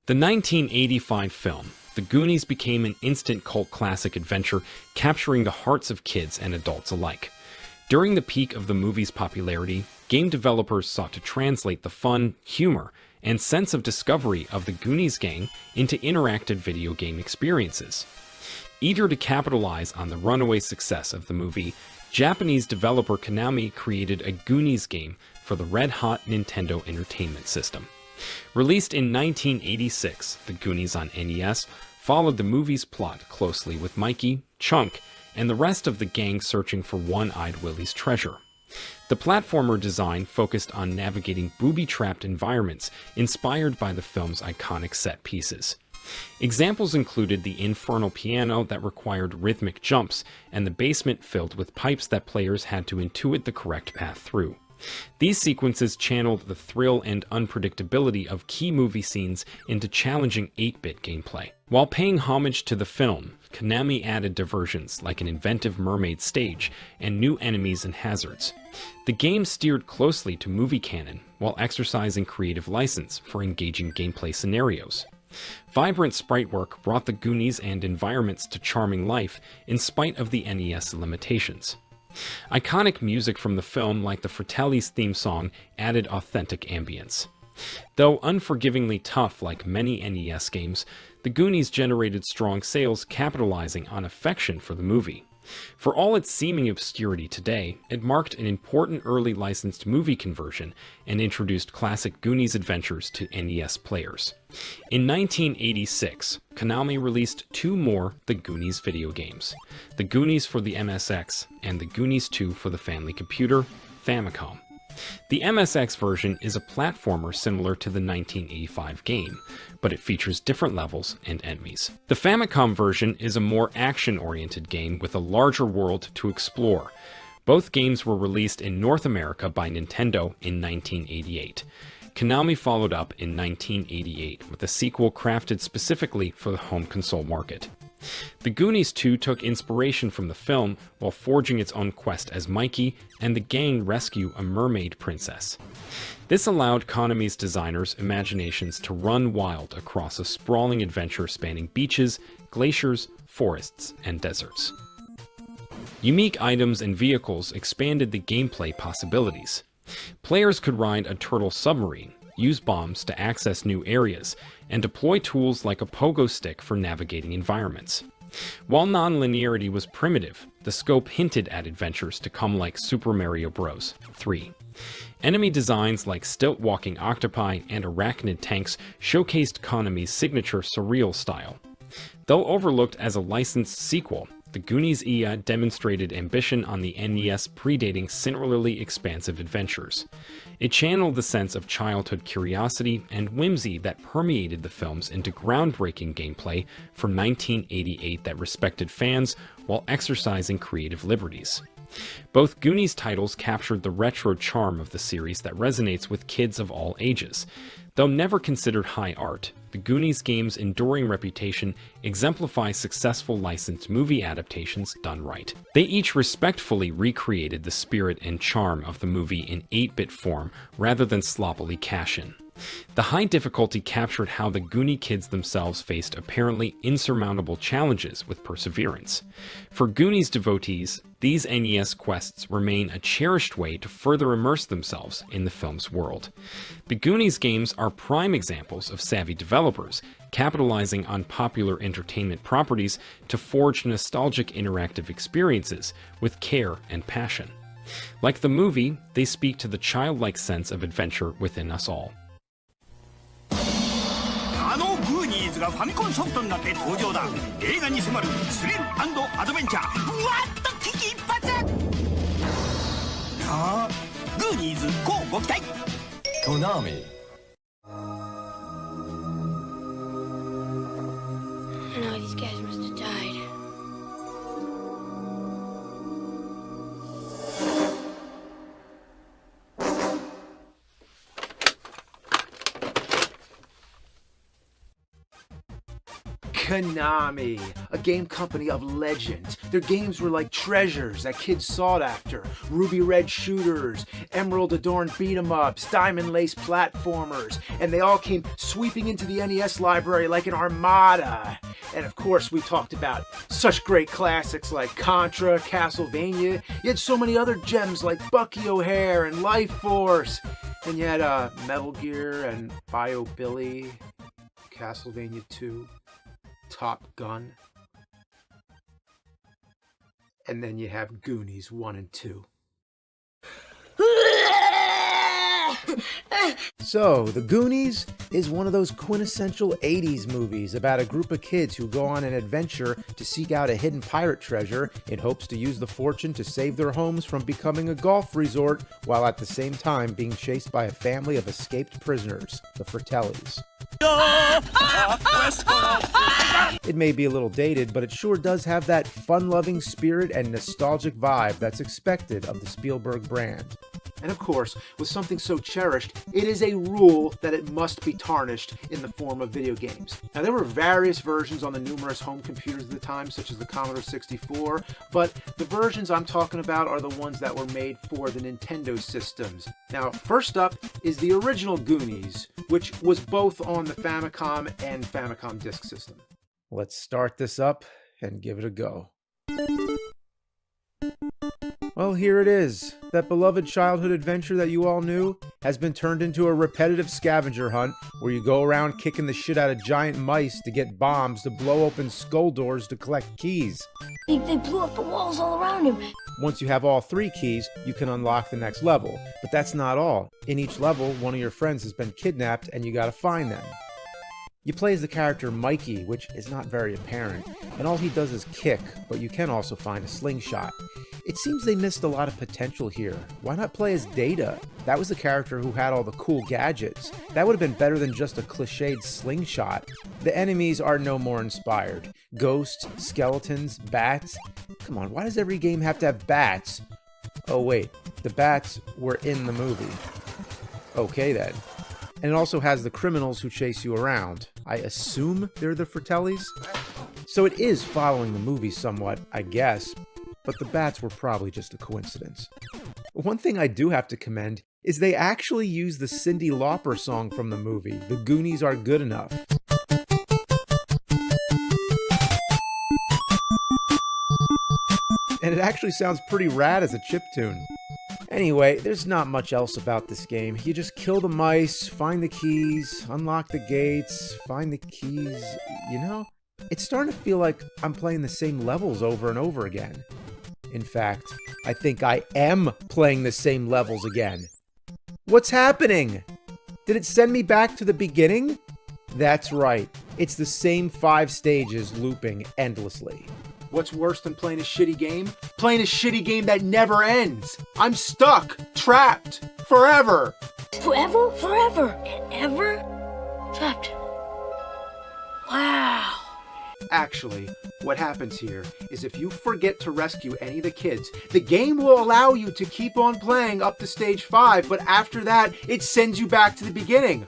The 1985 film, The Goonies, became an instant cult classic adventure, capturing the hearts of kids and adults alike. During the peak of the movie's popularity, game developers sought to translate the fun, humor, and sense of discovery of the Goonies gang into interactive video game experiences. Eager to capitalize on the runaway success of the movie, Japanese developer Konami created a Goonies game for the red-hot Nintendo Entertainment System. Released in 1986, The Goonies on NES followed the movie's plot closely, with Mikey, Chunk, and the rest of the gang searching for One-Eyed Willie's treasure. The platformer design focused on navigating booby-trapped environments inspired by the film's iconic set pieces. Examples included the infernal piano that required rhythmic jumps and the basement filled with pipes that players had to intuit the correct path through. These sequences channeled the thrill and unpredictability of key movie scenes into challenging 8-bit gameplay. While paying homage to the film, Konami added diversions like an inventive mermaid stage and new enemies and hazards. The game steered closely to movie canon while exercising creative license for engaging gameplay scenarios. Vibrant sprite work brought the Goonies and environments to charming life in spite of the NES limitations. Iconic music from the film, like the Fratelli's theme song, added authentic ambience. Though unforgivingly tough like many NES games, The Goonies generated strong sales, capitalizing on affection for the movie. For all its seeming obscurity today, it marked an important early licensed movie conversion and introduced classic Goonies adventures to NES players. In 1986, Konami released two more The Goonies video games, The Goonies for the MSX and The Goonies 2 for the family computer, Famicom. The MSX version is a platformer similar to the 1985 game, but it features different levels and enemies. The Famicom version is a more action-oriented game with a larger world to explore. Both games were released in North America by Nintendo in 1988. Konami followed up in 1988 with a sequel crafted specifically for the home console market. The Goonies 2 took inspiration from the film while forging its own quest as Mikey and the gang rescue a mermaid princess. This allowed Konami's designers' imaginations to run wild across a sprawling adventure spanning beaches, glaciers, forests, and deserts. Unique items and vehicles expanded the gameplay possibilities. Players could ride a turtle submarine, use bombs to access new areas, and deploy tools like a pogo stick for navigating environments. While non-linearity was primitive, the scope hinted at adventures to come like Super Mario Bros. 3. Enemy designs like stilt-walking octopi and arachnid tanks showcased Konami's signature surreal style. Though overlooked as a licensed sequel, The Goonies EA demonstrated ambition on the NES, predating similarly expansive adventures. It channeled the sense of childhood curiosity and whimsy that permeated the films into groundbreaking gameplay from 1988 that respected fans while exercising creative liberties. Both Goonies titles captured the retro charm of the series that resonates with kids of all ages. Though never considered high art, the Goonies game's enduring reputation exemplifies successful licensed movie adaptations done right. They each respectfully recreated the spirit and charm of the movie in 8-bit form rather than sloppily cash-in. The high difficulty captured how the Goonie kids themselves faced apparently insurmountable challenges with perseverance. For Goonies devotees, these NES quests remain a cherished way to further immerse themselves in the film's world. The Goonies games are prime examples of savvy developers, capitalizing on popular entertainment properties to forge nostalgic interactive experiences with care and passion. Like the movie, they speak to the childlike sense of adventure within us all. あのグーニーズがファミコンソフトになって登場だ。映画に迫るスリル&アドベンチャー、ぶわっと危機一髪。グーニーズ乞うご期待。 Konami. No, these guys must have died. Konami, a game company of legend. Their games were like treasures that kids sought after. Ruby red shooters, emerald adorned beat-em-ups, diamond lace platformers, and they all came sweeping into the NES library like an armada. And of course, we talked about such great classics like Contra, Castlevania. You had so many other gems like Bucky O'Hare and Life Force. And you had Metal Gear and Bio Billy, Castlevania 2. Top Gun, and then you have Goonies 1 and 2. So, The Goonies is one of those quintessential 80s movies about a group of kids who go on an adventure to seek out a hidden pirate treasure in hopes to use the fortune to save their homes from becoming a golf resort, while at the same time being chased by a family of escaped prisoners, the Fratellis. It may be a little dated, but it sure does have that fun-loving spirit and nostalgic vibe that's expected of the Spielberg brand. And of course, with something so cherished, it is a rule that it must be tarnished in the form of video games. Now, there were various versions on the numerous home computers at the time, such as the Commodore 64, but the versions I'm talking about are the ones that were made for the Nintendo systems. Now, first up is the original Goonies, which was both on the Famicom and Famicom Disk System. Let's start this up and give it a go. Well, here it is. That beloved childhood adventure that you all knew has been turned into a repetitive scavenger hunt where you go around kicking the shit out of giant mice to get bombs to blow open skull doors to collect keys. They blew up the walls all around him. Once you have all 3 keys, you can unlock the next level. But that's not all. In each level, one of your friends has been kidnapped and you gotta find them. You play as the character Mikey, which is not very apparent, and all he does is kick, but you can also find a slingshot. It seems they missed a lot of potential here. Why not play as Data? That was the character who had all the cool gadgets. That would have been better than just a cliched slingshot. The enemies are no more inspired. Ghosts, skeletons, bats. Come on, why does every game have to have bats? Oh wait, the bats were in the movie. Okay then. And it also has the criminals who chase you around. I assume they're the Fratellis? So it is following the movie somewhat, I guess, but the bats were probably just a coincidence. One thing I do have to commend is they actually use the Cyndi Lauper song from the movie, The Goonies Are Good Enough. And it actually sounds pretty rad as a chiptune. Anyway, there's not much else about this game. You just kill the mice, find the keys, unlock the gates, find the keys. You know, it's starting to feel like I'm playing the same levels over and over again. In fact, I think I am playing the same levels again. What's happening? Did it send me back to the beginning? That's right. It's the same 5 stages looping endlessly. What's worse than playing a shitty game? Playing a shitty game that never ends. I'm stuck, trapped, forever. Forever? Forever? And ever? Trapped. Wow. Actually, what happens here is if you forget to rescue any of the kids, the game will allow you to keep on playing up to stage 5, but after that, it sends you back to the beginning.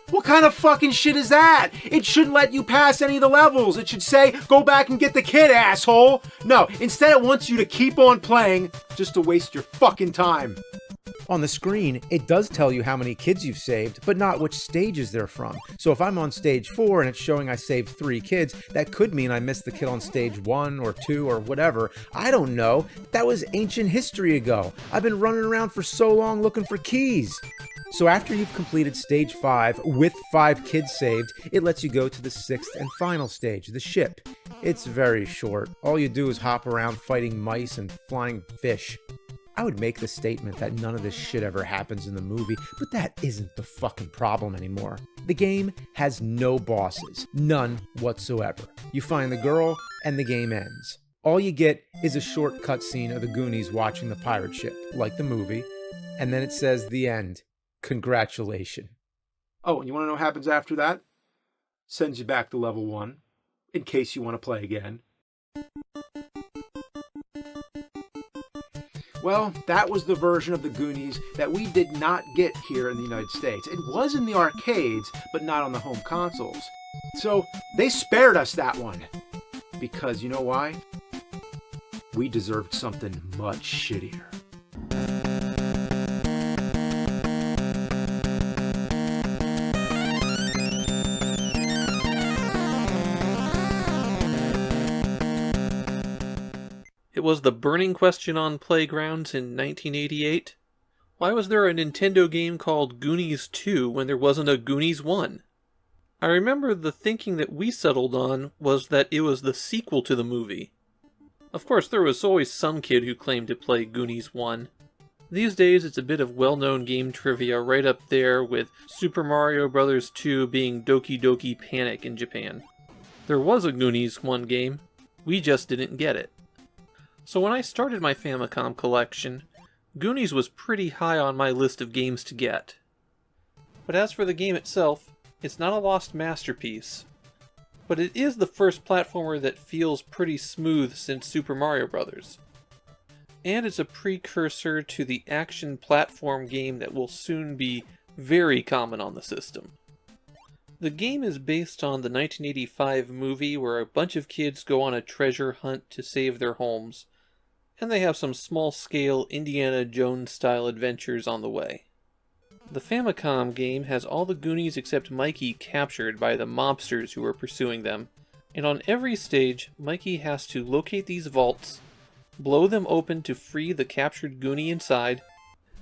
What kind of fucking shit is that? It shouldn't let you pass any of the levels. It should say, go back and get the kid, asshole. No, instead it wants you to keep on playing just to waste your fucking time. On the screen, it does tell you how many kids you've saved, but not which stages they're from. So if I'm on stage 4 and it's showing I saved 3 kids, that could mean I missed the kid on stage 1 or 2 or whatever. I don't know. That was ancient history ago. I've been running around for so long looking for keys. So after you've completed stage 5 with 5 kids saved, it lets you go to the 6th and final stage, the ship. It's very short. All you do is hop around fighting mice and flying fish. I would make the statement that none of this shit ever happens in the movie, but that isn't the fucking problem anymore. The game has no bosses. None whatsoever. You find the girl, and the game ends. All you get is a short cutscene of the Goonies watching the pirate ship, like the movie, and then it says the end. Congratulations. Oh, and you want to know what happens after that? Sends you back to level 1, in case you want to play again. Well, that was the version of the Goonies that we did not get here in the United States. It was in the arcades, but not on the home consoles. So they spared us that one. Because you know why? We deserved something much shittier. It was the burning question on playgrounds in 1988. Why was there a Nintendo game called Goonies 2 when there wasn't a Goonies 1? I remember the thinking that we settled on was that it was the sequel to the movie. Of course, there was always some kid who claimed to play Goonies 1. These days, it's a bit of well-known game trivia right up there with Super Mario Bros. 2 being Doki Doki Panic in Japan. There was a Goonies 1 game, we just didn't get it. So when I started my Famicom collection, Goonies was pretty high on my list of games to get. But as for the game itself, it's not a lost masterpiece. But it is the first platformer that feels pretty smooth since Super Mario Bros. And it's a precursor to the action platform game that will soon be very common on the system. The game is based on the 1985 movie where a bunch of kids go on a treasure hunt to save their homes, and they have some small-scale Indiana Jones-style adventures on the way. The Famicom game has all the Goonies except Mikey captured by the mobsters who are pursuing them, and on every stage, Mikey has to locate these vaults, blow them open to free the captured Goonie inside,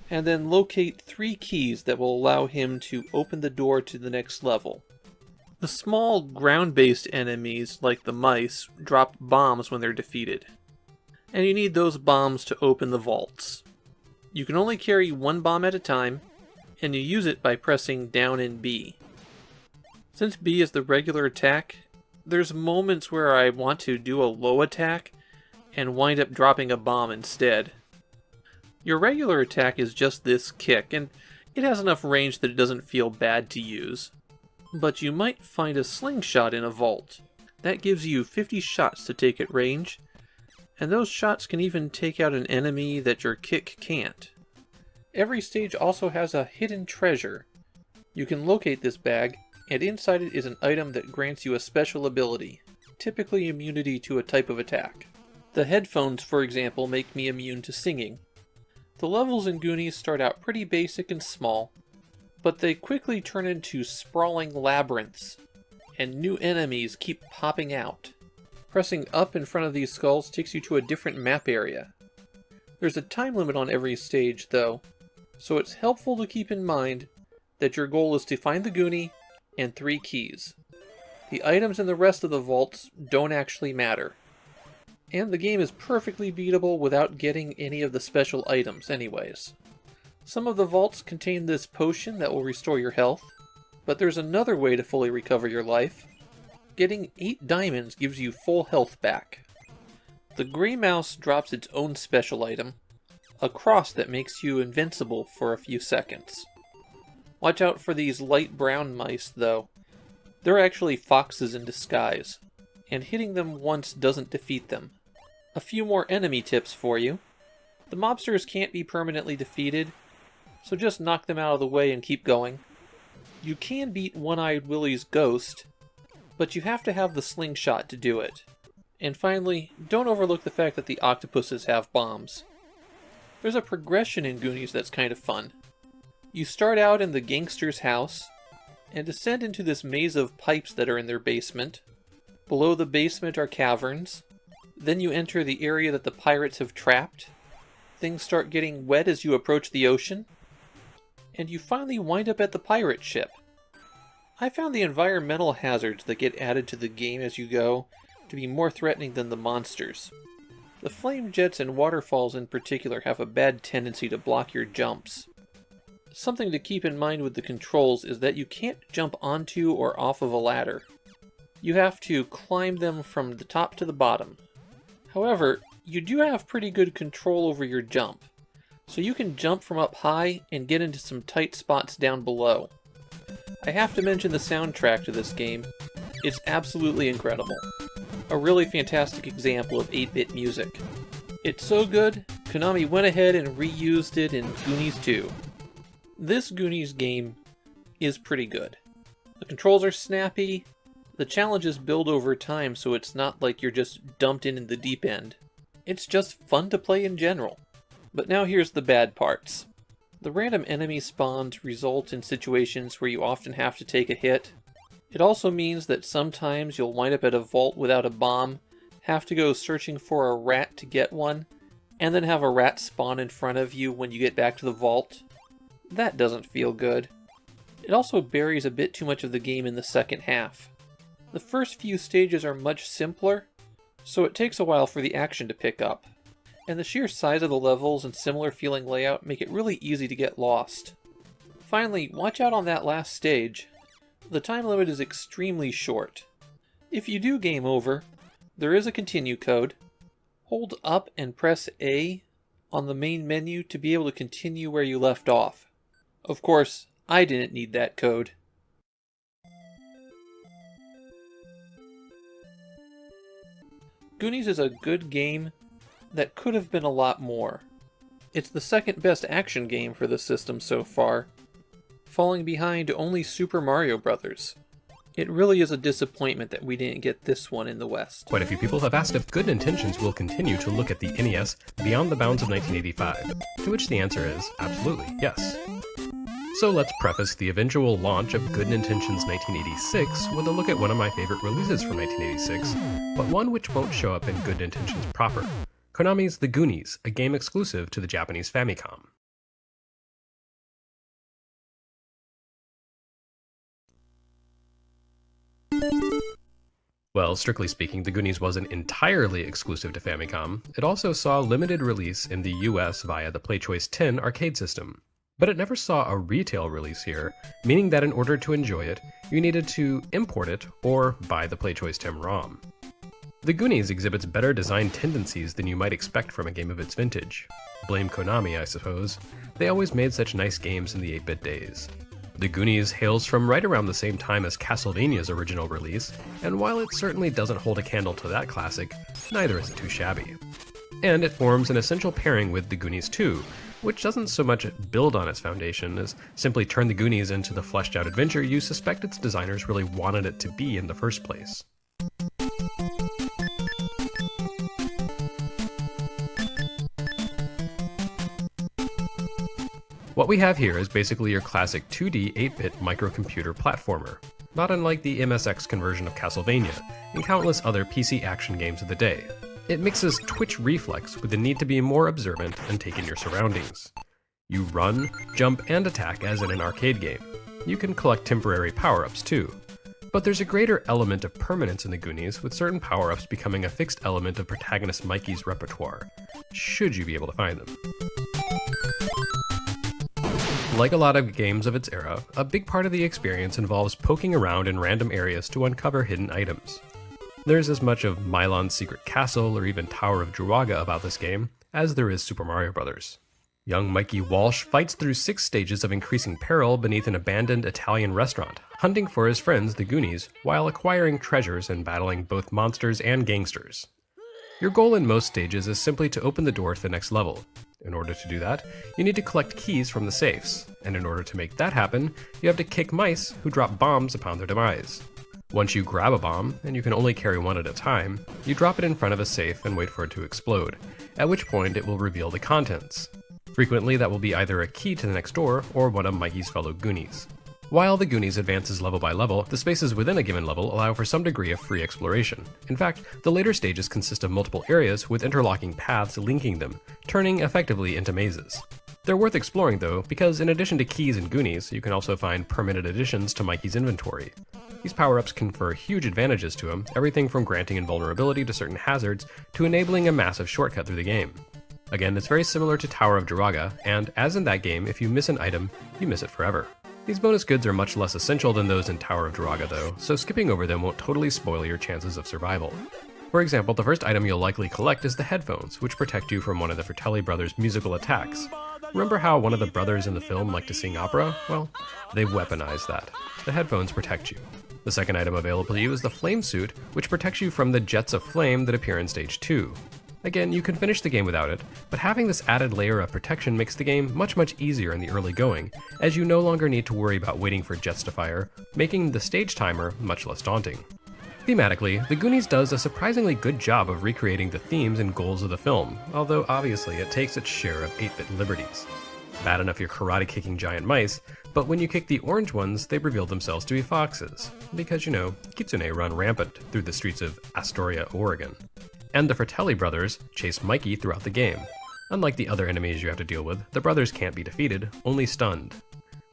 and then locate 3 keys that will allow him to open the door to the next level. The small ground-based enemies, like the mice, drop bombs when they're defeated. And you need those bombs to open the vaults. You can only carry 1 bomb at a time, and you use it by pressing down and B. Since B is the regular attack, there's moments where I want to do a low attack and wind up dropping a bomb instead. Your regular attack is just this kick, and it has enough range that it doesn't feel bad to use. But you might find a slingshot in a vault. That gives you 50 shots to take at range, and those shots can even take out an enemy that your kick can't. Every stage also has a hidden treasure. You can locate this bag, and inside it is an item that grants you a special ability, typically immunity to a type of attack. The headphones, for example, make me immune to singing. The levels in Goonies start out pretty basic and small, but they quickly turn into sprawling labyrinths, and new enemies keep popping out. Pressing up in front of these skulls takes you to a different map area. There's a time limit on every stage, though, so it's helpful to keep in mind that your goal is to find the Goonie and 3 keys. The items in the rest of the vaults don't actually matter. And the game is perfectly beatable without getting any of the special items anyways. Some of the vaults contain this potion that will restore your health, but there's another way to fully recover your life. Getting 8 diamonds gives you full health back. The Grey Mouse drops its own special item, a cross that makes you invincible for a few seconds. Watch out for these light brown mice, though. They're actually foxes in disguise, and hitting them once doesn't defeat them. A few more enemy tips for you. The mobsters can't be permanently defeated, so just knock them out of the way and keep going. You can beat One-Eyed Willie's ghost, but you have to have the slingshot to do it. And finally, don't overlook the fact that the octopuses have bombs. There's a progression in Goonies that's kind of fun. You start out in the gangster's house, and descend into this maze of pipes that are in their basement. Below the basement are caverns. Then you enter the area that the pirates have trapped. Things start getting wet as you approach the ocean. And you finally wind up at the pirate ship. I found the environmental hazards that get added to the game as you go to be more threatening than the monsters. The flame jets and waterfalls in particular have a bad tendency to block your jumps. Something to keep in mind with the controls is that you can't jump onto or off of a ladder. You have to climb them from the top to the bottom. However, you do have pretty good control over your jump, so you can jump from up high and get into some tight spots down below. I have to mention the soundtrack to this game. It's absolutely incredible. A really fantastic example of 8-bit music. It's so good, Konami went ahead and reused it in Goonies 2. This Goonies game is pretty good. The controls are snappy, the challenges build over time so it's not like you're just dumped in the deep end. It's just fun to play in general. But now here's the bad parts. The random enemy spawns result in situations where you often have to take a hit. It also means that sometimes you'll wind up at a vault without a bomb, have to go searching for a rat to get one, and then have a rat spawn in front of you when you get back to the vault. That doesn't feel good. It also buries a bit too much of the game in the second half. The first few stages are much simpler, so it takes a while for the action to pick up. And the sheer size of the levels and similar feeling layout make it really easy to get lost. Finally, watch out on that last stage. The time limit is extremely short. If you do game over, there is a continue code. Hold up and press A on the main menu to be able to continue where you left off. Of course, I didn't need that code. Goonies is a good game that could have been a lot more. It's the second best action game for the system so far, falling behind only Super Mario Bros. It really is a disappointment that we didn't get this one in the West. Quite a few people have asked if Good Intentions will continue to look at the NES beyond the bounds of 1985, to which the answer is absolutely yes. So let's preface the eventual launch of Good Intentions 1986 with a look at one of my favorite releases from 1986, but one which won't show up in Good Intentions proper. Konami's The Goonies, a game exclusive to the Japanese Famicom. Well, strictly speaking, The Goonies wasn't entirely exclusive to Famicom. It also saw limited release in the US via the PlayChoice 10 arcade system. But it never saw a retail release here, meaning that in order to enjoy it, you needed to import it or buy the PlayChoice 10 ROM. The Goonies exhibits better design tendencies than you might expect from a game of its vintage. Blame Konami, I suppose. They always made such nice games in the 8-bit days. The Goonies hails from right around the same time as Castlevania's original release, and while it certainly doesn't hold a candle to that classic, neither is it too shabby. And it forms an essential pairing with The Goonies 2, which doesn't so much build on its foundation as simply turn the Goonies into the fleshed-out adventure you suspect its designers really wanted it to be in the first place. What we have here is basically your classic 2D 8-bit microcomputer platformer, not unlike the MSX conversion of Castlevania and countless other PC action games of the day. It mixes twitch reflex with the need to be more observant and take in your surroundings. You run, jump, and attack as in an arcade game. You can collect temporary power-ups too. But there's a greater element of permanence in the Goonies, with certain power-ups becoming a fixed element of protagonist Mikey's repertoire, should you be able to find them. Like a lot of games of its era, a big part of the experience involves poking around in random areas to uncover hidden items. There's as much of Milon's Secret Castle or even Tower of Druaga about this game as there is Super Mario Bros. Young Mikey Walsh fights through 6 stages of increasing peril beneath an abandoned Italian restaurant, hunting for his friends the Goonies while acquiring treasures and battling both monsters and gangsters. Your goal in most stages is simply to open the door to the next level. In order to do that, you need to collect keys from the safes, and in order to make that happen, you have to kick mice who drop bombs upon their demise. Once you grab a bomb, and you can only carry one at a time, you drop it in front of a safe and wait for it to explode, at which point it will reveal the contents. Frequently, that will be either a key to the next door or one of Mikey's fellow Goonies. While the Goonies advances level by level, the spaces within a given level allow for some degree of free exploration. In fact, the later stages consist of multiple areas with interlocking paths linking them, turning effectively into mazes. They're worth exploring though, because in addition to keys and Goonies, you can also find permanent additions to Mikey's inventory. These power-ups confer huge advantages to him, everything from granting invulnerability to certain hazards to enabling a massive shortcut through the game. Again, it's very similar to Tower of Jiraga, and as in that game, if you miss an item, you miss it forever. These bonus goods are much less essential than those in Tower of Jiraga though, so skipping over them won't totally spoil your chances of survival. For example, the first item you'll likely collect is the headphones, which protect you from one of the Fratelli brothers' musical attacks. Remember how one of the brothers in the film liked to sing opera? Well, they've weaponized that. The headphones protect you. The second item available to you is the flame suit, which protects you from the jets of flame that appear in Stage 2. Again, you can finish the game without it, but having this added layer of protection makes the game much easier in the early going, as you no longer need to worry about waiting for jets to fire, making the stage timer much less daunting. Thematically, The Goonies does a surprisingly good job of recreating the themes and goals of the film, although obviously it takes its share of 8-bit liberties. Bad enough you're karate-kicking giant mice, but when you kick the orange ones, they reveal themselves to be foxes, because, kitsune run rampant through the streets of Astoria, Oregon. And the Fratelli brothers chase Mikey throughout the game. Unlike the other enemies you have to deal with, the brothers can't be defeated, only stunned.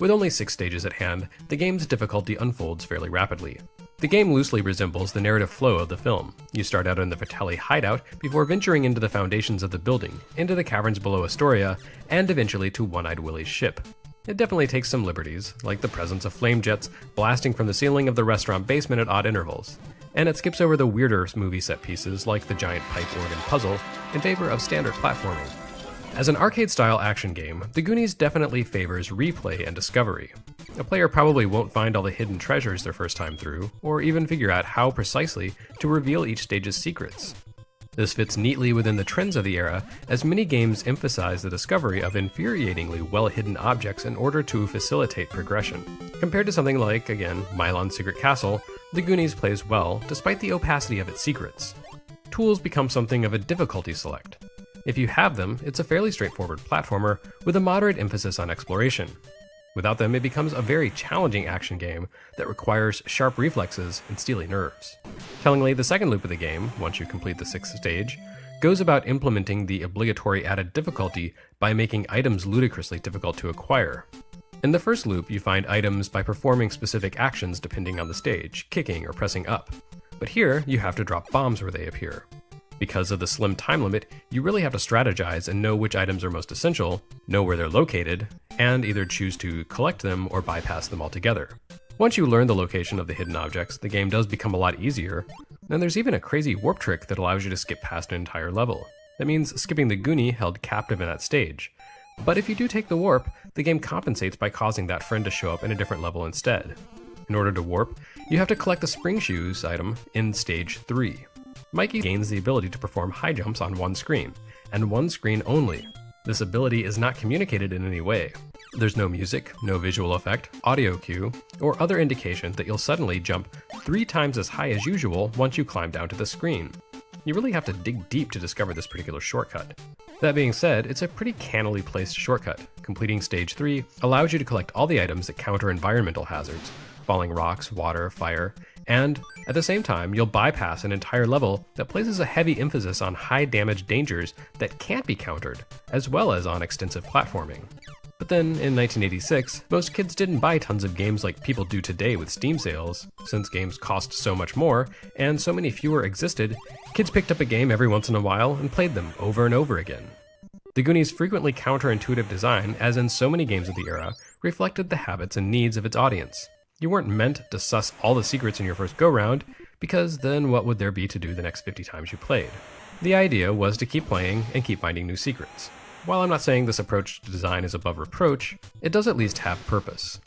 With only 6 stages at hand, the game's difficulty unfolds fairly rapidly. The game loosely resembles the narrative flow of the film. You start out in the Fratelli hideout before venturing into the foundations of the building, into the caverns below Astoria, and eventually to One-Eyed Willie's ship. It definitely takes some liberties, like the presence of flame jets blasting from the ceiling of the restaurant basement at odd intervals. And it skips over the weirder movie set pieces like the giant pipe organ puzzle in favor of standard platforming. As an arcade-style action game, The Goonies definitely favors replay and discovery. A player probably won't find all the hidden treasures their first time through, or even figure out how precisely to reveal each stage's secrets. This fits neatly within the trends of the era, as many games emphasize the discovery of infuriatingly well-hidden objects in order to facilitate progression. Compared to something like, again, Milon's Secret Castle, The Goonies plays well, despite the opacity of its secrets. Tools become something of a difficulty select. If you have them, it's a fairly straightforward platformer with a moderate emphasis on exploration. Without them, it becomes a very challenging action game that requires sharp reflexes and steely nerves. Tellingly, the second loop of the game, once you complete the 6th stage, goes about implementing the obligatory added difficulty by making items ludicrously difficult to acquire. In the first loop, you find items by performing specific actions depending on the stage, kicking or pressing up. But here, you have to drop bombs where they appear. Because of the slim time limit, you really have to strategize and know which items are most essential, know where they're located, and either choose to collect them or bypass them altogether. Once you learn the location of the hidden objects, the game does become a lot easier, and there's even a crazy warp trick that allows you to skip past an entire level. That means skipping the Goonie held captive in that stage. But if you do take the warp, the game compensates by causing that friend to show up in a different level instead. In order to warp, you have to collect the spring shoes item in stage 3. Mikey gains the ability to perform high jumps on one screen, and one screen only. This ability is not communicated in any way. There's no music, no visual effect, audio cue, or other indication that you'll suddenly jump 3 times as high as usual once you climb down to the screen. You really have to dig deep to discover this particular shortcut. That being said, it's a pretty cannily placed shortcut. Completing stage 3 allows you to collect all the items that counter environmental hazards, falling rocks, water, fire, and at the same time, you'll bypass an entire level that places a heavy emphasis on high damage dangers that can't be countered, as well as on extensive platforming. But then, in 1986, most kids didn't buy tons of games like people do today with Steam sales. Since games cost so much more, and so many fewer existed, kids picked up a game every once in a while and played them over and over again. The Goonies' frequently counterintuitive design, as in so many games of the era, reflected the habits and needs of its audience. You weren't meant to suss all the secrets in your first go-round, because then what would there be to do the next 50 times you played? The idea was to keep playing and keep finding new secrets. While I'm not saying this approach to design is above reproach, it does at least have purpose.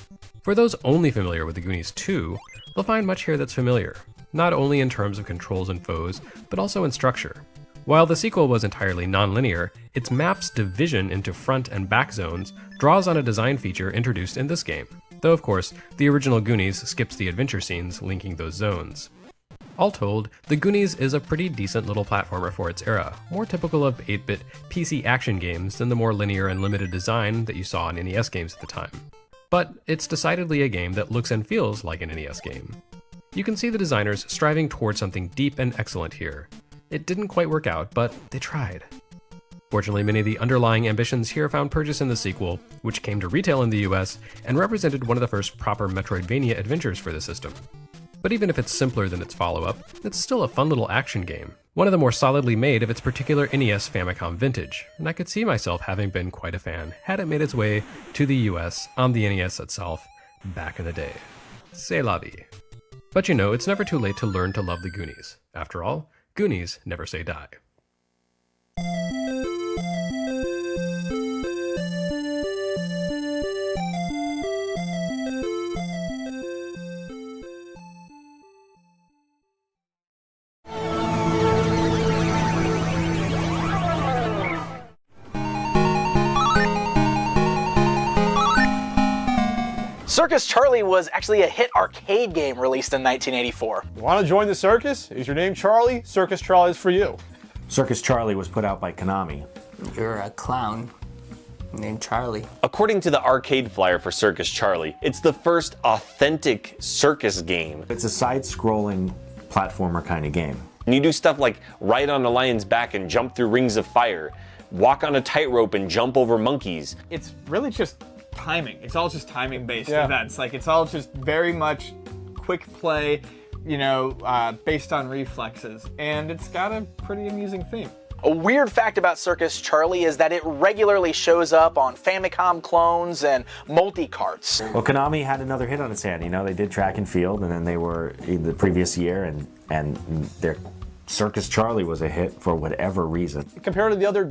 For those only familiar with the Goonies 2, they'll find much here that's familiar, not only in terms of controls and foes, but also in structure. While the sequel was entirely non-linear, its map's division into front and back zones draws on a design feature introduced in this game, though of course, the original Goonies skips the adventure scenes linking those zones. All told, the Goonies is a pretty decent little platformer for its era, more typical of 8-bit PC action games than the more linear and limited design that you saw in NES games at the time. But it's decidedly a game that looks and feels like an NES game. You can see the designers striving towards something deep and excellent here. It didn't quite work out, but they tried. Fortunately, many of the underlying ambitions here found purchase in the sequel, which came to retail in the US and represented one of the first proper Metroidvania adventures for the system. But even if it's simpler than its follow-up, it's still a fun little action game, one of the more solidly made of its particular NES Famicom vintage, and I could see myself having been quite a fan had it made its way to the US on the NES itself back in the day. C'est la vie. But you know, it's never too late to learn to love the Goonies. After all, Goonies never say die. Circus Charlie was actually a hit arcade game released in 1984. Want to join the circus? Is your name Charlie? Circus Charlie is for you. Circus Charlie was put out by Konami. You're a clown named Charlie. According to the arcade flyer for Circus Charlie, it's the first authentic circus game. It's a side-scrolling platformer kind of game. And you do stuff like ride on a lion's back and jump through rings of fire, walk on a tightrope and jump over monkeys. It's really just timing. It's all just timing based events. Like, it's all just very much quick play, you know, based on reflexes. And it's got a pretty amusing theme. A weird fact about Circus Charlie is that it regularly shows up on Famicom clones and multi-carts. Well, Konami had another hit on its hand. You know, they did track and field, and then they were in the previous year, and their Circus Charlie was a hit for whatever reason. Compared to the other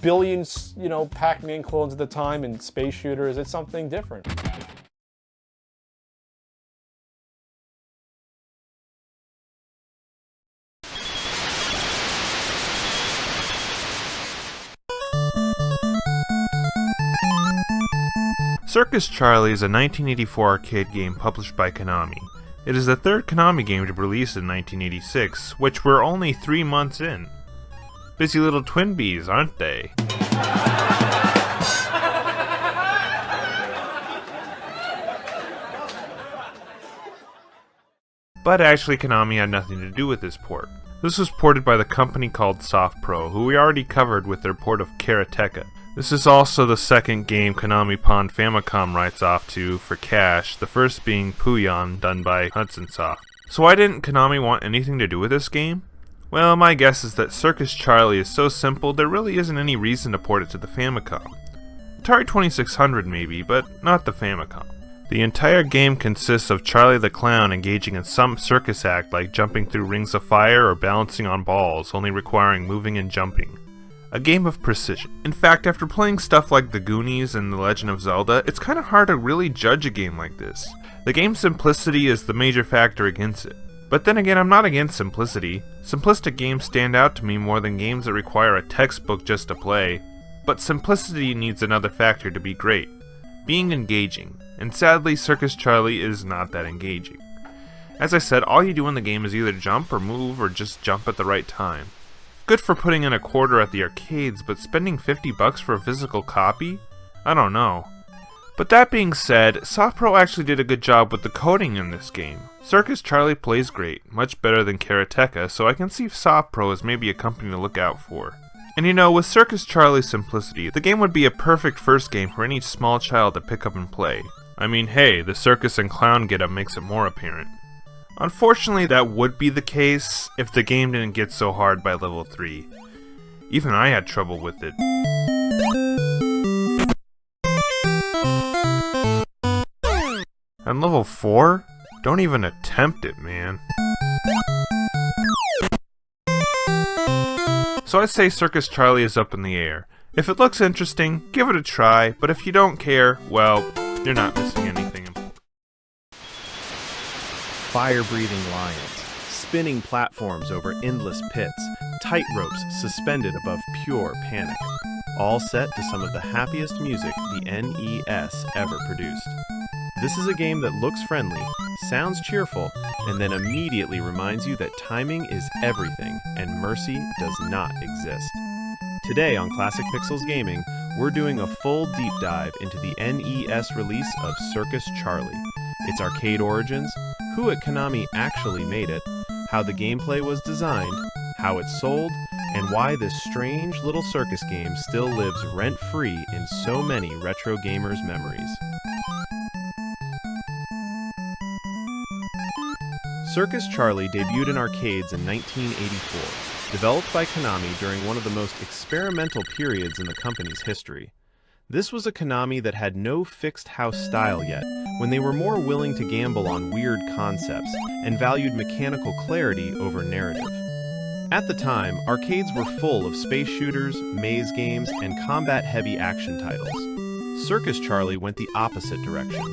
billions, you know, Pac-Man clones at the time and space shooters, it's something different. Circus Charlie is a 1984 arcade game published by Konami. It is the third Konami game to be released in 1986, which we're only 3 months in. Busy little twin bees, aren't they? But actually, Konami had nothing to do with this port. This was ported by the company called SoftPro, who we already covered with their port of Karateka. This is also the second game Konami pawned Famicom rights off to for cash, the first being Puyon, done by Hudson Soft. So why didn't Konami want anything to do with this game? Well, my guess is that Circus Charlie is so simple there really isn't any reason to port it to the Famicom. Atari 2600 maybe, but not the Famicom. The entire game consists of Charlie the Clown engaging in some circus act like jumping through rings of fire or balancing on balls, only requiring moving and jumping. A game of precision. In fact, after playing stuff like The Goonies and The Legend of Zelda, it's kind of hard to really judge a game like this. The game's simplicity is the major factor against it. But then again, I'm not against simplicity. Simplistic games stand out to me more than games that require a textbook just to play. But simplicity needs another factor to be great. Being engaging. And sadly, Circus Charlie is not that engaging. As I said, all you do in the game is either jump or move or just jump at the right time. Good for putting in a quarter at the arcades, but spending $50 for a physical copy? I don't know. But that being said, SoftPro actually did a good job with the coding in this game. Circus Charlie plays great, much better than Karateka, so I can see SoftPro as maybe a company to look out for. And you know, with Circus Charlie's simplicity, the game would be a perfect first game for any small child to pick up and play. I mean, hey, the circus and clown getup makes it more apparent. Unfortunately, that would be the case if the game didn't get so hard by level 3. Even I had trouble with it. And level 4? Don't even attempt it, man. So I say Circus Charlie is up in the air. If it looks interesting, give it a try, but if you don't care, well, you're not missing anything important. Fire-breathing lions, spinning platforms over endless pits, tight ropes suspended above pure panic, all set to some of the happiest music the NES ever produced. This is a game that looks friendly, sounds cheerful, and then immediately reminds you that timing is everything and mercy does not exist. Today on Classic Pixels Gaming, we're doing a full deep dive into the NES release of Circus Charlie, its arcade origins, who at Konami actually made it, how the gameplay was designed, how it sold, and why this strange little circus game still lives rent-free in so many retro gamers' memories. Circus Charlie debuted in arcades in 1984, developed by Konami during one of the most experimental periods in the company's history. This was a Konami that had no fixed house style yet, when they were more willing to gamble on weird concepts and valued mechanical clarity over narrative. At the time, arcades were full of space shooters, maze games, and combat-heavy action titles. Circus Charlie went the opposite direction.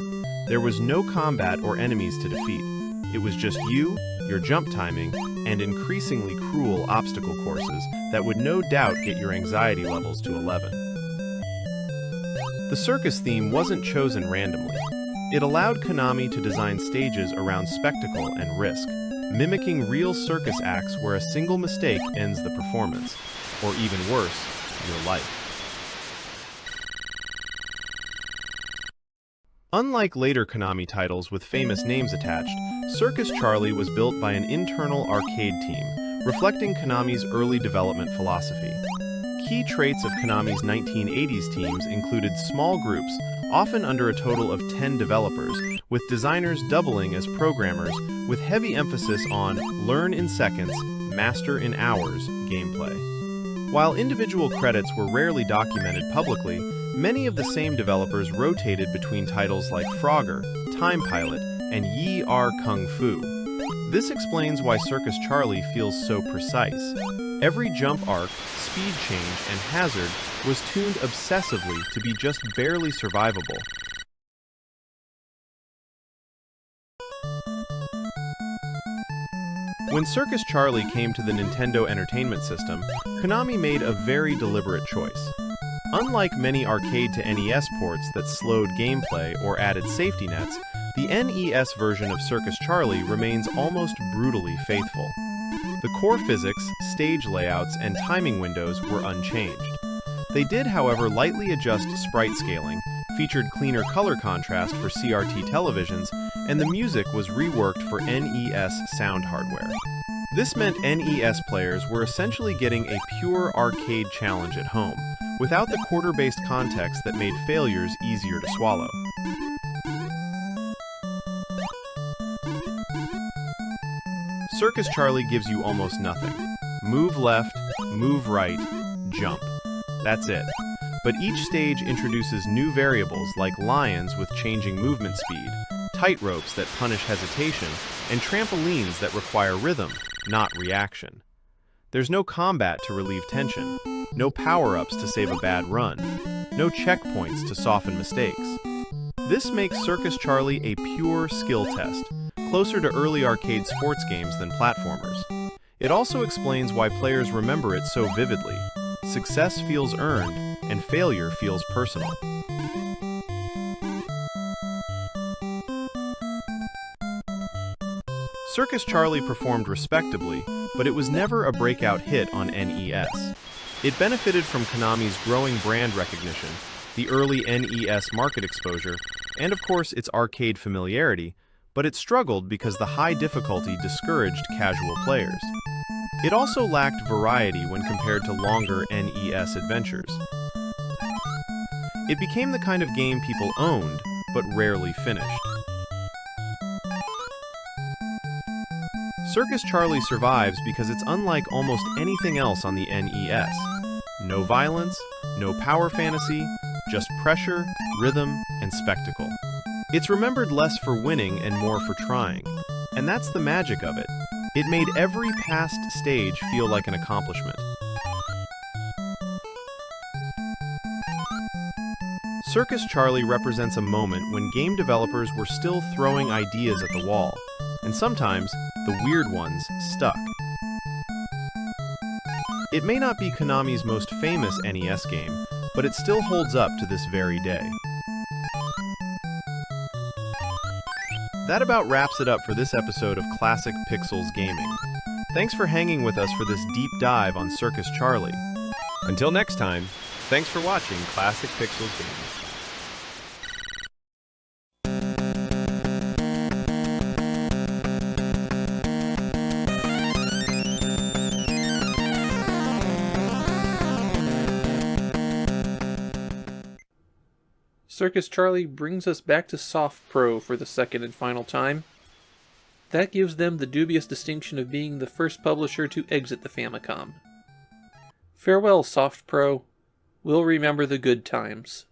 There was no combat or enemies to defeat. It was just you, your jump timing, and increasingly cruel obstacle courses that would no doubt get your anxiety levels to 11. The circus theme wasn't chosen randomly. It allowed Konami to design stages around spectacle and risk, mimicking real circus acts where a single mistake ends the performance, or even worse, your life. Unlike later Konami titles with famous names attached, Circus Charlie was built by an internal arcade team, reflecting Konami's early development philosophy. Key traits of Konami's 1980s teams included small groups, often under a total of 10 developers, with designers doubling as programmers, with heavy emphasis on learn in seconds, master in hours gameplay. While individual credits were rarely documented publicly, many of the same developers rotated between titles like Frogger, Time Pilot, and Yi Are Kung Fu. This explains why Circus Charlie feels so precise. Every jump arc, speed change, and hazard was tuned obsessively to be just barely survivable. When Circus Charlie came to the Nintendo Entertainment System, Konami made a very deliberate choice. Unlike many arcade to NES ports that slowed gameplay or added safety nets, the NES version of Circus Charlie remains almost brutally faithful. The core physics, stage layouts, and timing windows were unchanged. They did, however, lightly adjust sprite scaling, featured cleaner color contrast for CRT televisions, and the music was reworked for NES sound hardware. This meant NES players were essentially getting a pure arcade challenge at home, without the quarter-based context that made failures easier to swallow. Circus Charlie gives you almost nothing. Move left, move right, jump. That's it. But each stage introduces new variables like lions with changing movement speed, tight ropes that punish hesitation, and trampolines that require rhythm, not reaction. There's no combat to relieve tension, no power-ups to save a bad run, no checkpoints to soften mistakes. This makes Circus Charlie a pure skill test, closer to early arcade sports games than platformers. It also explains why players remember it so vividly. Success feels earned, and failure feels personal. Circus Charlie performed respectably, but it was never a breakout hit on NES. It benefited from Konami's growing brand recognition, the early NES market exposure, and of course its arcade familiarity, but it struggled because the high difficulty discouraged casual players. It also lacked variety when compared to longer NES adventures. It became the kind of game people owned, but rarely finished. Circus Charlie survives because it's unlike almost anything else on the NES. No violence, no power fantasy, just pressure, rhythm, and spectacle. It's remembered less for winning and more for trying, and that's the magic of it. It made every past stage feel like an accomplishment. Circus Charlie represents a moment when game developers were still throwing ideas at the wall, and sometimes the weird ones stuck. It may not be Konami's most famous NES game, but it still holds up to this very day. That about wraps it up for this episode of Classic Pixels Gaming. Thanks for hanging with us for this deep dive on Circus Charlie. Until next time, thanks for watching Classic Pixels Gaming. Circus Charlie brings us back to Soft Pro for the second and final time. That gives them the dubious distinction of being the first publisher to exit the Famicom. Farewell, Soft Pro. We'll remember the good times.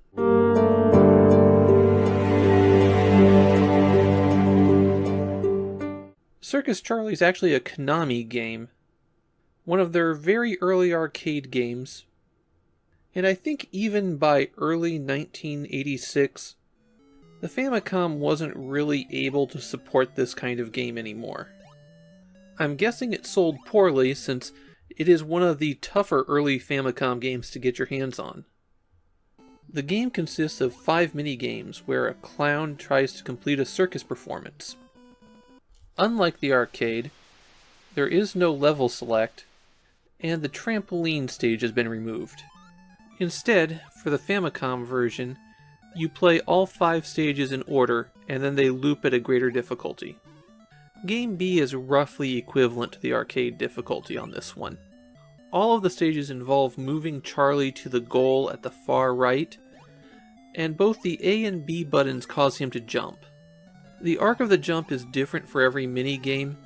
Circus Charlie is actually a Konami game, one of their very early arcade games, and I think even by early 1986, the Famicom wasn't really able to support this kind of game anymore. I'm guessing it sold poorly since it is one of the tougher early Famicom games to get your hands on. The game consists of 5 minigames where a clown tries to complete a circus performance. Unlike the arcade, there is no level select, and the trampoline stage has been removed. Instead, for the Famicom version, you play all 5 stages in order, and then they loop at a greater difficulty. Game B is roughly equivalent to the arcade difficulty on this one. All of the stages involve moving Charlie to the goal at the far right, and both the A and B buttons cause him to jump. The arc of the jump is different for every mini-game,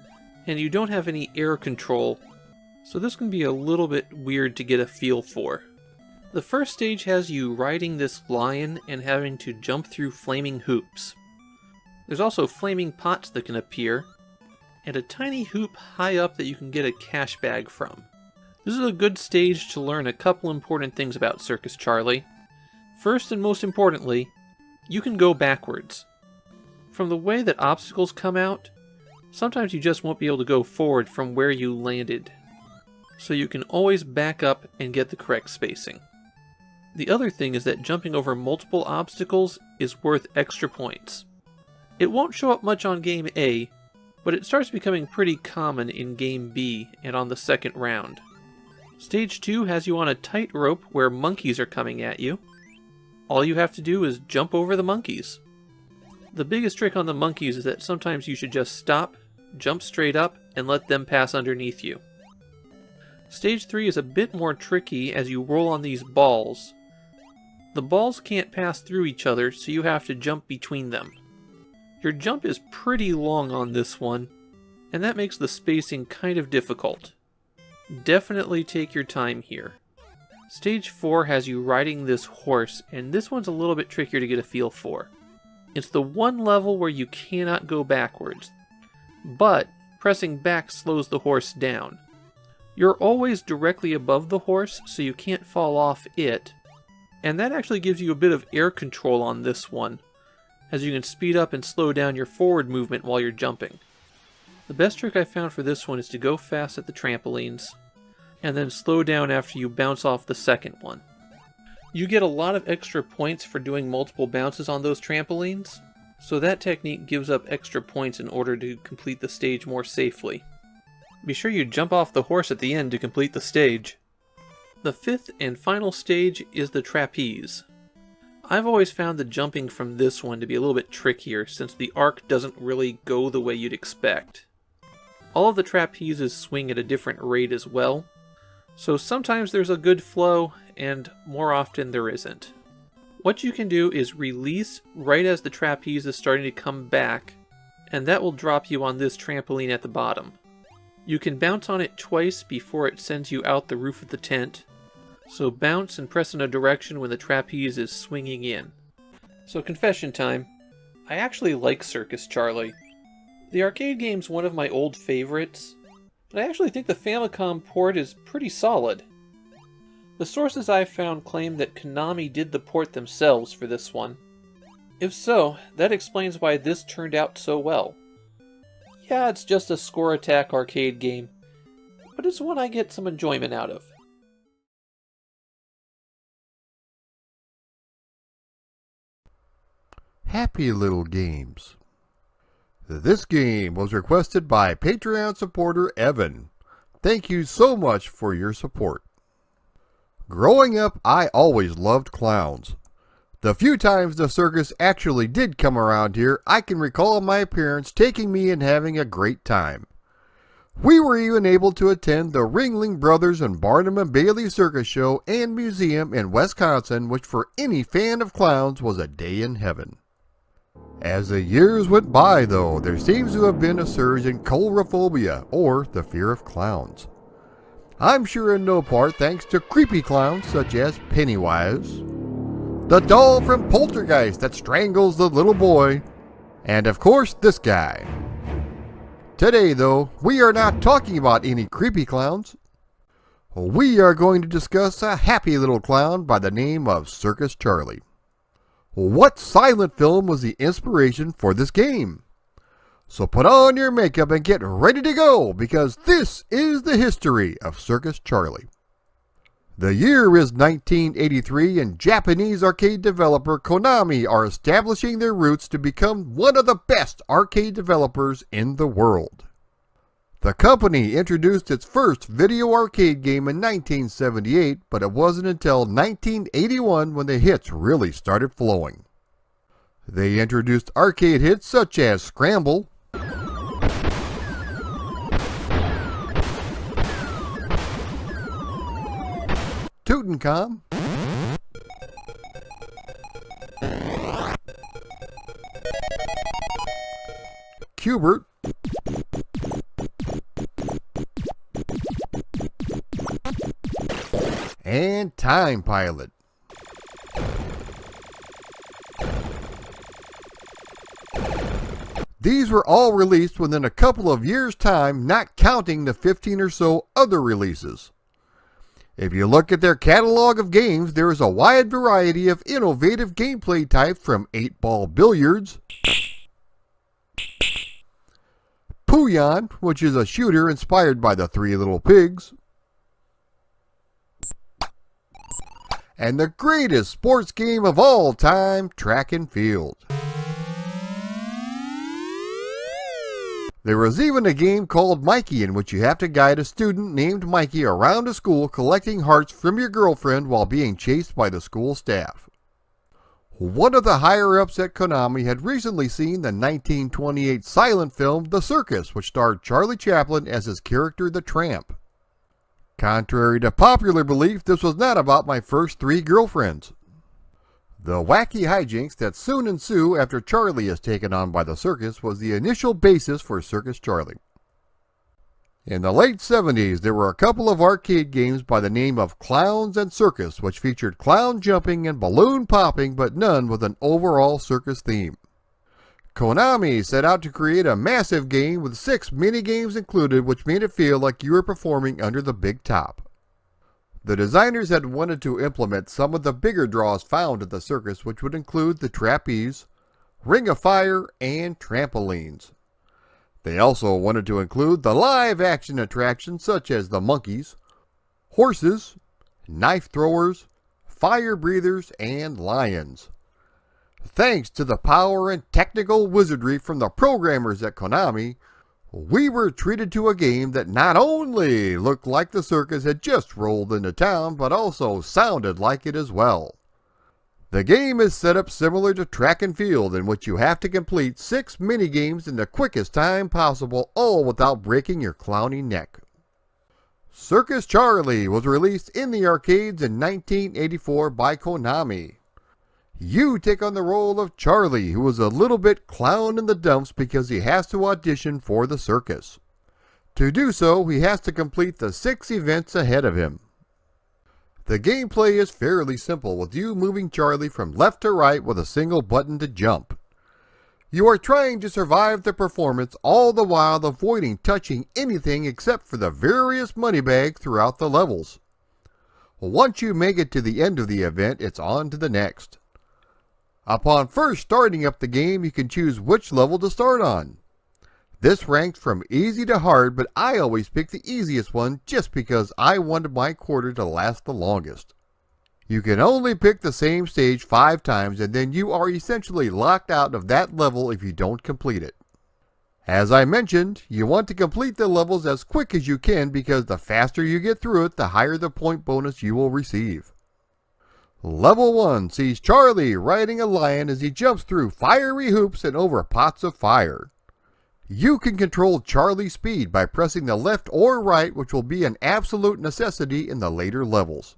and you don't have any air control, so this can be a little bit weird to get a feel for. The first stage has you riding this lion and having to jump through flaming hoops. There's also flaming pots that can appear, and a tiny hoop high up that you can get a cash bag from. This is a good stage to learn a couple important things about Circus Charlie. First and most importantly, you can go backwards. From the way that obstacles come out, sometimes you just won't be able to go forward from where you landed, so you can always back up and get the correct spacing. The other thing is that jumping over multiple obstacles is worth extra points. It won't show up much on Game A, but it starts becoming pretty common in Game B and on the second round. Stage 2 has you on a tightrope where monkeys are coming at you. All you have to do is jump over the monkeys. The biggest trick on the monkeys is that sometimes you should just stop, jump straight up, and let them pass underneath you. Stage 3 is a bit more tricky as you roll on these balls. The balls can't pass through each other, so you have to jump between them. Your jump is pretty long on this one, and that makes the spacing kind of difficult. Definitely take your time here. Stage 4 has you riding this horse, and this one's a little bit trickier to get a feel for. It's the one level where you cannot go backwards, but pressing back slows the horse down. You're always directly above the horse, so you can't fall off it, and that actually gives you a bit of air control on this one, as you can speed up and slow down your forward movement while you're jumping. The best trick I found for this one is to go fast at the trampolines, and then slow down after you bounce off the second one. You get a lot of extra points for doing multiple bounces on those trampolines, so that technique gives up extra points in order to complete the stage more safely. Be sure you jump off the horse at the end to complete the stage. The 5th and final stage is the trapeze. I've always found the jumping from this one to be a little bit trickier since the arc doesn't really go the way you'd expect. All of the trapezes swing at a different rate as well, so sometimes there's a good flow and more often there isn't. What you can do is release right as the trapeze is starting to come back, and that will drop you on this trampoline at the bottom. You can bounce on it twice before it sends you out the roof of the tent, so bounce and press in a direction when the trapeze is swinging in. So confession time, I actually like Circus Charlie. The arcade game's one of my old favorites, but I actually think the Famicom port is pretty solid. The sources I've found claim that Konami did the port themselves for this one. If so, that explains why this turned out so well. Yeah, it's just a score attack arcade game, but it's one I get some enjoyment out of. Happy Little Games. This game was requested by Patreon supporter Evan. Thank you so much for your support. Growing up, I always loved clowns. The few times the circus actually did come around here, I can recall my parents taking me and having a great time. We were even able to attend the Ringling Brothers and Barnum and Bailey Circus Show and Museum in Wisconsin, which for any fan of clowns was a day in heaven. As the years went by, though, there seems to have been a surge in coulrophobia, or the fear of clowns. I'm sure in no part thanks to creepy clowns such as Pennywise, the doll from Poltergeist that strangles the little boy, and of course this guy. Today, though, we are not talking about any creepy clowns. We are going to discuss a happy little clown by the name of Circus Charlie. What silent film was the inspiration for this game? So put on your makeup and get ready to go, because this is the history of Circus Charlie. The year is 1983, and Japanese arcade developer Konami are establishing their roots to become one of the best arcade developers in the world. The company introduced its first video arcade game in 1978, but it wasn't until 1981 when the hits really started flowing. They introduced arcade hits such as Scramble, Tutankhamun, Cubert, and Time Pilot. These were all released within a couple of years' time, not counting the 15 or so other releases. If you look at their catalog of games, there is a wide variety of innovative gameplay types from 8-ball billiards, Puyon, which is a shooter inspired by the Three Little Pigs, and the greatest sports game of all time, Track and Field. There was even a game called Mikey, in which you have to guide a student named Mikey around a school collecting hearts from your girlfriend while being chased by the school staff. One of the higher-ups at Konami had recently seen the 1928 silent film The Circus, which starred Charlie Chaplin as his character the Tramp. Contrary to popular belief, this was not about my first 3 girlfriends. The wacky hijinks that soon ensue after Charlie is taken on by the circus was the initial basis for Circus Charlie. In the late 70s, there were a couple of arcade games by the name of Clowns and Circus, which featured clown jumping and balloon popping, but none with an overall circus theme. Konami set out to create a massive game with 6 mini-games included, which made it feel like you were performing under the big top. The designers had wanted to implement some of the bigger draws found at the circus, which would include the trapeze, ring of fire, and trampolines. They also wanted to include the live-action attractions such as the monkeys, horses, knife throwers, fire breathers, and lions. Thanks to the power and technical wizardry from the programmers at Konami, we were treated to a game that not only looked like the circus had just rolled into town, but also sounded like it as well. The game is set up similar to Track and Field, in which you have to complete 6 mini-games in the quickest time possible, all without breaking your clowny neck. Circus Charlie was released in the arcades in 1984 by Konami. You take on the role of Charlie, who is a little bit clown in the dumps because he has to audition for the circus. To do so, he has to complete the 6 events ahead of him. The gameplay is fairly simple, with you moving Charlie from left to right with a single button to jump. You are trying to survive the performance, all the while avoiding touching anything except for the various money bags throughout the levels. Once you make it to the end of the event, it's on to the next. Upon first starting up the game, you can choose which level to start on. This ranks from easy to hard, but I always pick the easiest one just because I wanted my quarter to last the longest. You can only pick the same stage 5 times, and then you are essentially locked out of that level if you don't complete it. As I mentioned, you want to complete the levels as quick as you can because the faster you get through it, the higher the point bonus you will receive. Level 1 sees Charlie riding a lion as he jumps through fiery hoops and over pots of fire. You can control Charlie's speed by pressing the left or right, which will be an absolute necessity in the later levels.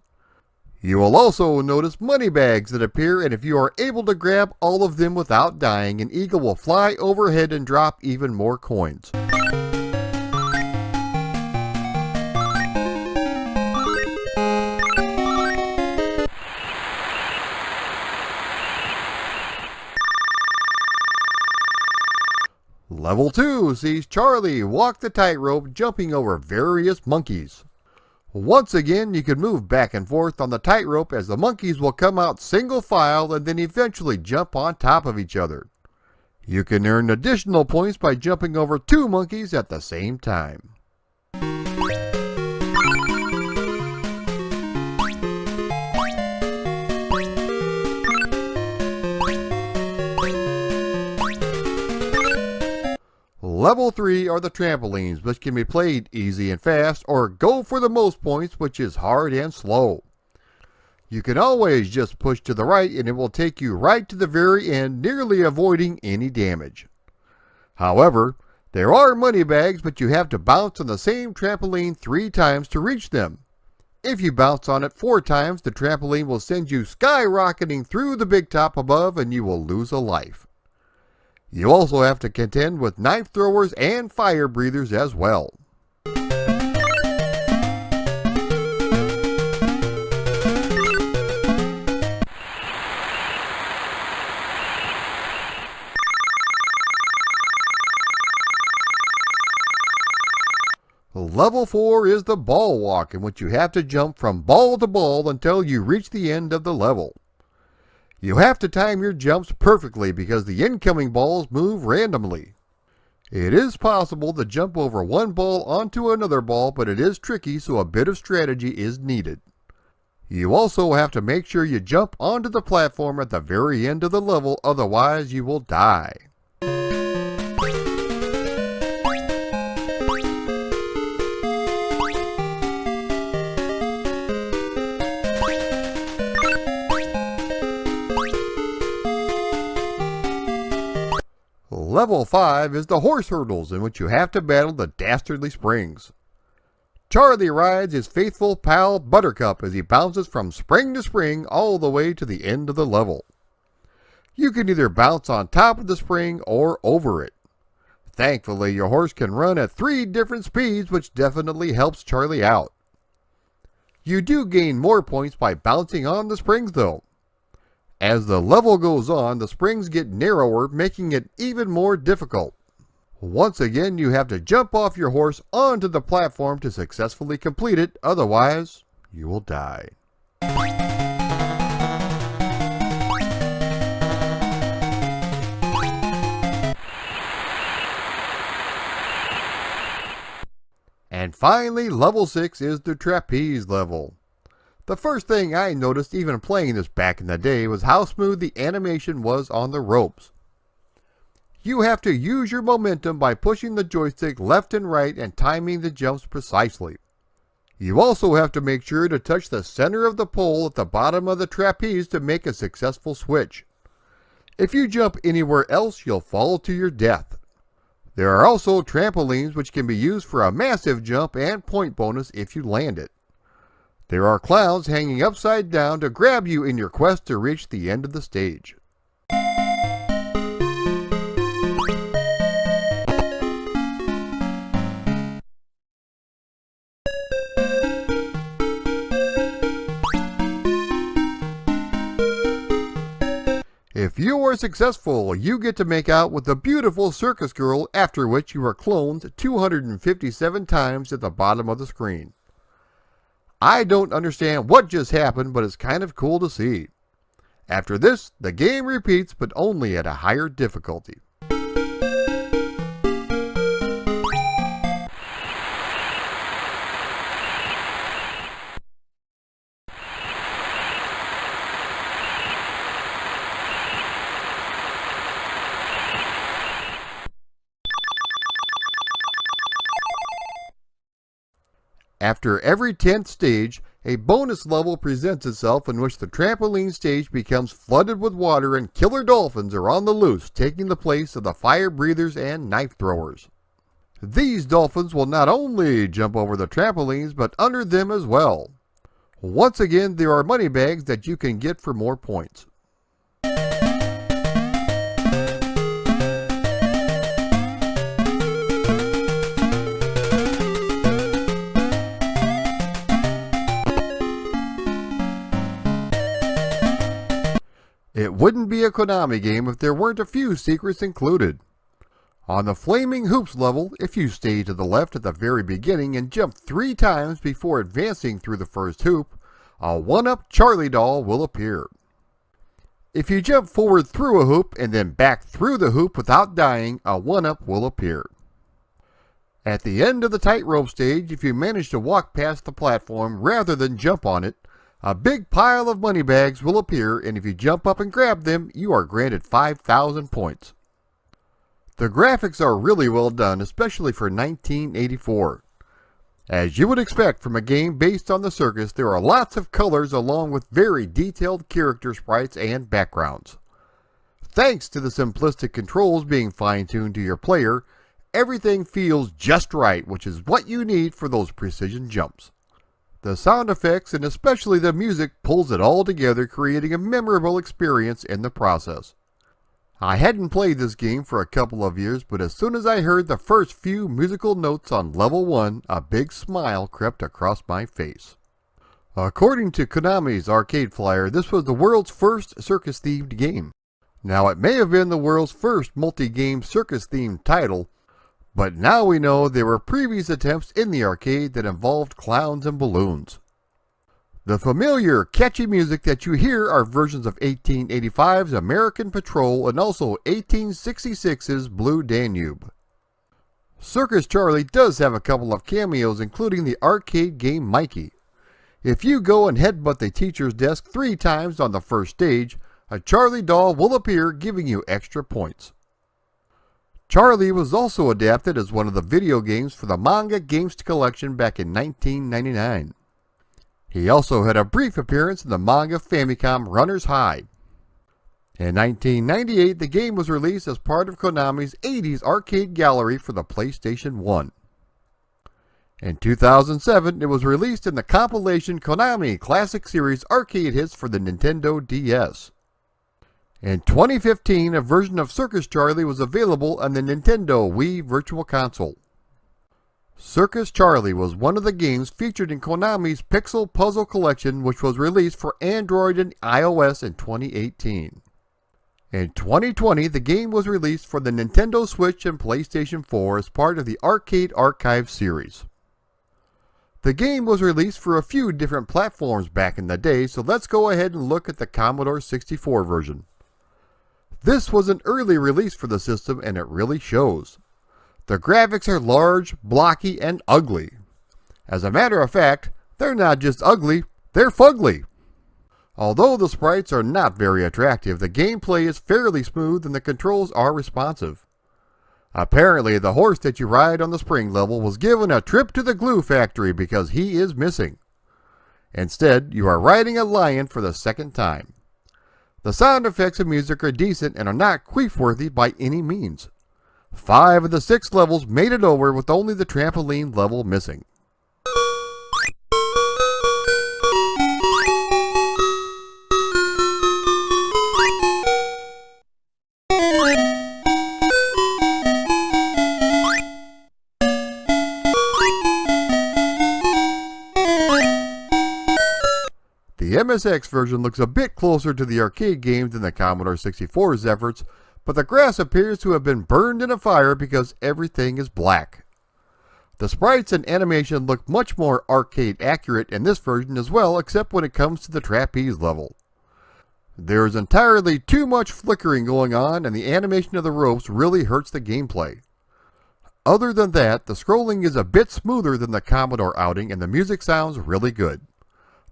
You will also notice money bags that appear, and if you are able to grab all of them without dying, an eagle will fly overhead and drop even more coins. Level 2 sees Charlie walk the tightrope jumping over various monkeys. Once again, you can move back and forth on the tightrope as the monkeys will come out single file and then eventually jump on top of each other. You can earn additional points by jumping over 2 monkeys at the same time. Level 3 are the trampolines, which can be played easy and fast, or go for the most points, which is hard and slow. You can always just push to the right and it will take you right to the very end, nearly avoiding any damage. However, there are money bags, but you have to bounce on the same trampoline 3 times to reach them. If you bounce on it 4 times, the trampoline will send you skyrocketing through the big top above and you will lose a life. You also have to contend with knife throwers and fire breathers as well. Level 4 is the ball walk, in which you have to jump from ball to ball until you reach the end of the level. You have to time your jumps perfectly because the incoming balls move randomly. It is possible to jump over one ball onto another ball, but it is tricky, so a bit of strategy is needed. You also have to make sure you jump onto the platform at the very end of the level, otherwise you will die. Level 5 is the horse hurdles, in which you have to battle the dastardly springs. Charlie rides his faithful pal Buttercup as he bounces from spring to spring all the way to the end of the level. You can either bounce on top of the spring or over it. Thankfully, your horse can run at 3 different speeds, which definitely helps Charlie out. You do gain more points by bouncing on the springs though. As the level goes on, the springs get narrower, making it even more difficult. Once again, you have to jump off your horse onto the platform to successfully complete it, otherwise you will die. And finally, level 6 is the trapeze level. The first thing I noticed even playing this back in the day was how smooth the animation was on the ropes. You have to use your momentum by pushing the joystick left and right and timing the jumps precisely. You also have to make sure to touch the center of the pole at the bottom of the trapeze to make a successful switch. If you jump anywhere else, you'll fall to your death. There are also trampolines which can be used for a massive jump and point bonus if you land it. There are clowns hanging upside down to grab you in your quest to reach the end of the stage. If you are successful, you get to make out with the beautiful circus girl, after which you are cloned 257 times at the bottom of the screen. I don't understand what just happened, but it's kind of cool to see. After this, the game repeats, but only at a higher difficulty. After every 10th stage, a bonus level presents itself in which the trampoline stage becomes flooded with water and killer dolphins are on the loose, taking the place of the fire breathers and knife throwers. These dolphins will not only jump over the trampolines, but under them as well. Once again, there are money bags that you can get for more points. It wouldn't be a Konami game if there weren't a few secrets included. On the Flaming Hoops level, if you stay to the left at the very beginning and jump 3 times before advancing through the first hoop, a 1-up Charlie doll will appear. If you jump forward through a hoop and then back through the hoop without dying, a 1-up will appear. At the end of the tightrope stage, if you manage to walk past the platform rather than jump on it, a big pile of money bags will appear, and if you jump up and grab them, you are granted 5,000 points. The graphics are really well done, especially for 1984. As you would expect from a game based on the circus, there are lots of colors along with very detailed character sprites and backgrounds. Thanks to the simplistic controls being fine-tuned to your player, everything feels just right, which is what you need for those precision jumps. The sound effects and especially the music pulls it all together, creating a memorable experience in the process. I hadn't played this game for a couple of years, but as soon as I heard the first few musical notes on level 1, a big smile crept across my face. According to Konami's arcade flyer, this was the world's first circus-themed game. Now, it may have been the world's first multi-game circus-themed title, but now we know there were previous attempts in the arcade that involved clowns and balloons. The familiar, catchy music that you hear are versions of 1885's American Patrol and also 1866's Blue Danube. Circus Charlie does have a couple of cameos, including the arcade game Mikey. If you go and headbutt the teacher's desk 3 times on the first stage, a Charlie doll will appear, giving you extra points. Charlie was also adapted as one of the video games for the Manga Games Collection back in 1999. He also had a brief appearance in the Manga Famicom Runner's High. In 1998, the game was released as part of Konami's 80s arcade gallery for the PlayStation 1. In 2007, it was released in the compilation Konami Classic Series Arcade Hits for the Nintendo DS. In 2015, a version of Circus Charlie was available on the Nintendo Wii Virtual Console. Circus Charlie was one of the games featured in Konami's Pixel Puzzle Collection, which was released for Android and iOS in 2018. In 2020, the game was released for the Nintendo Switch and PlayStation 4 as part of the Arcade Archive series. The game was released for a few different platforms back in the day, so let's go ahead and look at the Commodore 64 version. This was an early release for the system, and it really shows. The graphics are large, blocky, and ugly. As a matter of fact, they're not just ugly, they're fugly. Although the sprites are not very attractive, the gameplay is fairly smooth and the controls are responsive. Apparently, the horse that you ride on the spring level was given a trip to the glue factory because he is missing. Instead, you are riding a lion for the second time. The sound effects and music are decent and are not queef-worthy by any means. 5 of the 6 levels made it over with only the trampoline level missing. The MSX version looks a bit closer to the arcade game than the Commodore 64's efforts, but the grass appears to have been burned in a fire because everything is black. The sprites and animation look much more arcade accurate in this version as well, except when it comes to the trapeze level. There is entirely too much flickering going on, and the animation of the ropes really hurts the gameplay. Other than that, the scrolling is a bit smoother than the Commodore outing, and the music sounds really good.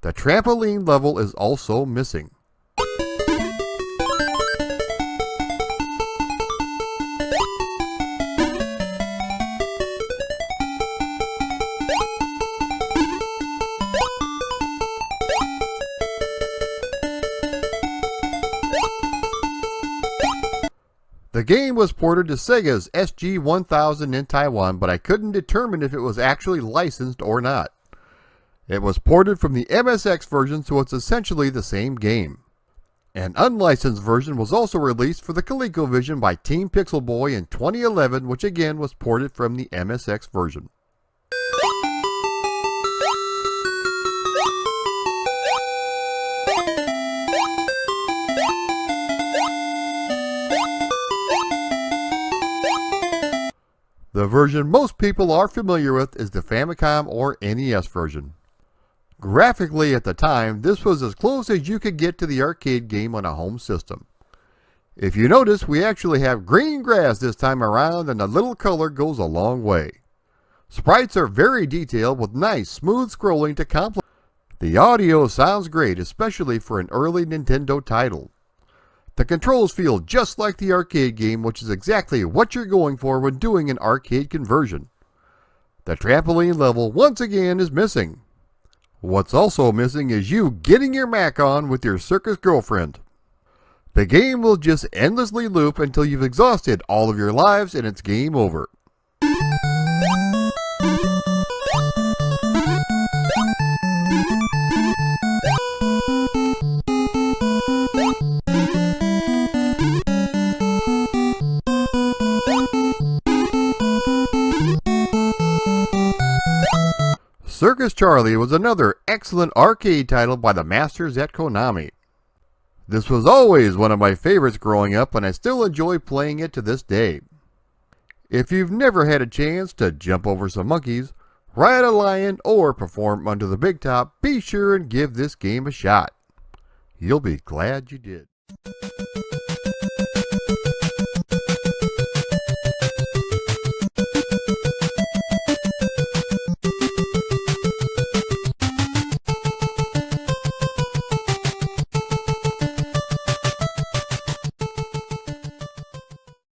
The trampoline level is also missing. The game was ported to Sega's SG-1000 in Taiwan, but I couldn't determine if it was actually licensed or not. It was ported from the MSX version, so it's essentially the same game. An unlicensed version was also released for the ColecoVision by Team Pixel Boy in 2011, which again was ported from the MSX version. The version most people are familiar with is the Famicom or NES version. Graphically at the time, this was as close as you could get to the arcade game on a home system. If you notice, we actually have green grass this time around, and a little color goes a long way. Sprites are very detailed with nice smooth scrolling to complement. The audio sounds great, especially for an early Nintendo title. The controls feel just like the arcade game, which is exactly what you're going for when doing an arcade conversion. The trampoline level once again is missing. What's also missing is you getting your Mac on with your circus girlfriend. The game will just endlessly loop until you've exhausted all of your lives and it's game over. Circus Charlie was another excellent arcade title by the masters at Konami. This was always one of my favorites growing up, and I still enjoy playing it to this day. If you've never had a chance to jump over some monkeys, ride a lion, or perform under the big top, be sure and give this game a shot. You'll be glad you did.